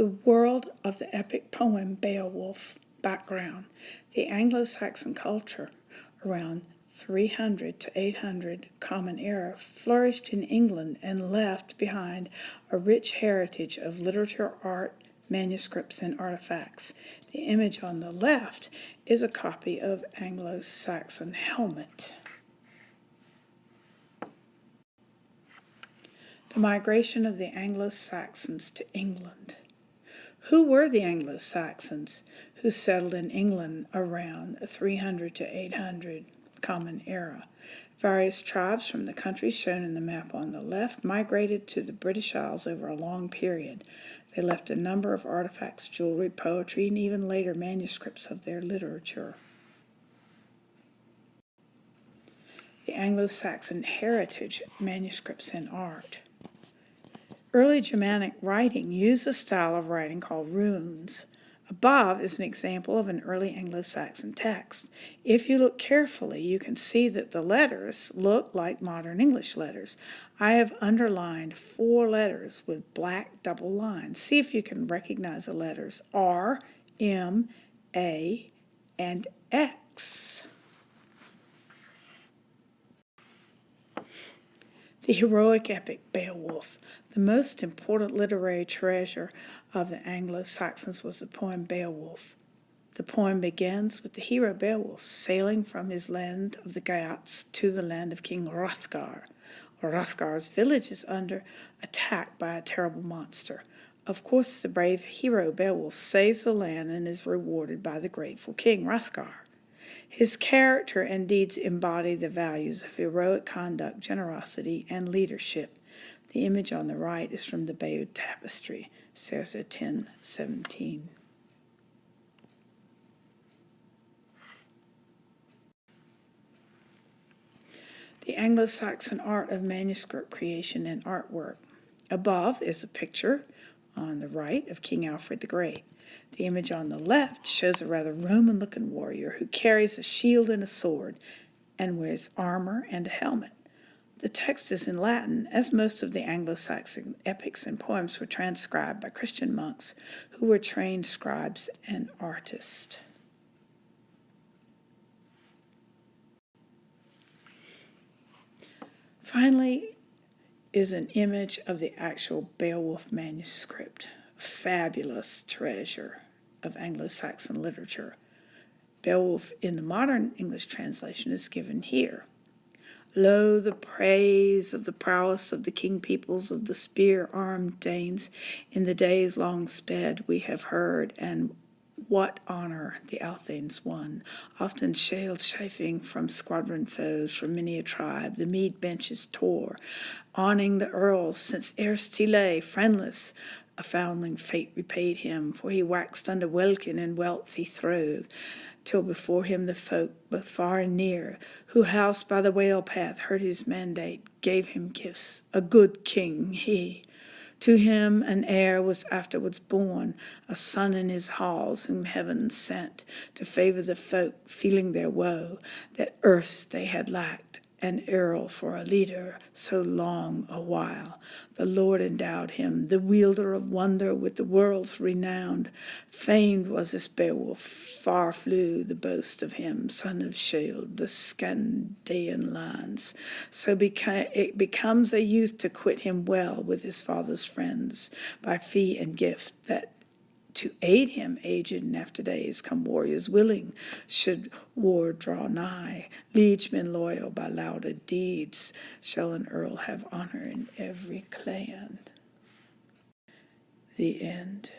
The world of the epic poem Beowulf. Background: the Anglo-Saxon culture around 300 to 800 Common Era flourished in England and left behind a rich heritage of literature, art, manuscripts, and artifacts. The image on the left is a copy of Anglo-Saxon helmet. The migration of the Anglo-Saxons to England. Who were the Anglo-Saxons who settled in England around 300 to 800 Common Era? Various tribes from the countries shown in the map on the left migrated to the British Isles over a long period. They left a number of artifacts, jewelry, poetry, and even later manuscripts of their literature. The Anglo-Saxon heritage, manuscripts, and art. Early Germanic writing used a style of writing called runes. Above is an example of an early Anglo-Saxon text. If you look carefully, you can see that the letters look like modern English letters. I have underlined 4 letters with black double lines. See if you can recognize the letters R, M, A, and X. The heroic epic Beowulf. The most important literary treasure of the Anglo-Saxons was the poem Beowulf. The poem begins with the hero Beowulf sailing from his land of the Geats to the land of King Hrothgar. Hrothgar's village is under attack by a terrible monster. Of course, the brave hero Beowulf saves the land and is rewarded by the grateful King Hrothgar. His character and deeds embody the values of heroic conduct, generosity, and leadership. The image on the right is from the Bayeux Tapestry, circa 1017. The Anglo-Saxon art of manuscript creation and artwork. Above is a picture on the right of King Alfred the Great. The image on the left shows a rather Roman-looking warrior who carries a shield and a sword and wears armor and a helmet. The text is in Latin, as most of the Anglo-Saxon epics and poems were transcribed by Christian monks who were trained scribes and artists. Finally is an image of the actual Beowulf manuscript, a fabulous treasure of Anglo-Saxon literature. Beowulf in the modern English translation is given here. Lo, the praise of the prowess of the king peoples of the spear-armed Danes in the days long sped we have heard, and what honor the Althanes won, often shield chafing from squadron foes from many a tribe, the mead benches tore, awning the earls, since erst he lay friendless. A foundling fate repaid him, for he waxed under welkin and wealth he throve, till before him the folk, both far and near, who housed by the whale path, heard his mandate, gave him gifts, a good king he. To him an heir was afterwards born, a son in his halls whom heaven sent to favor the folk feeling their woe, that erst they had lacked an earl for a leader so long a while. The Lord endowed him, the wielder of wonder, with the world's renowned. Famed was this Beowulf, far flew the boast of him, son of Shield, the Scandian lands. So it becomes a youth to quit him well with his father's friends, by fee and gift, that to aid him, aged in after days, come warriors willing, should war draw nigh. Liegemen loyal by lauded deeds, shall an earl have honor in every clan. The end.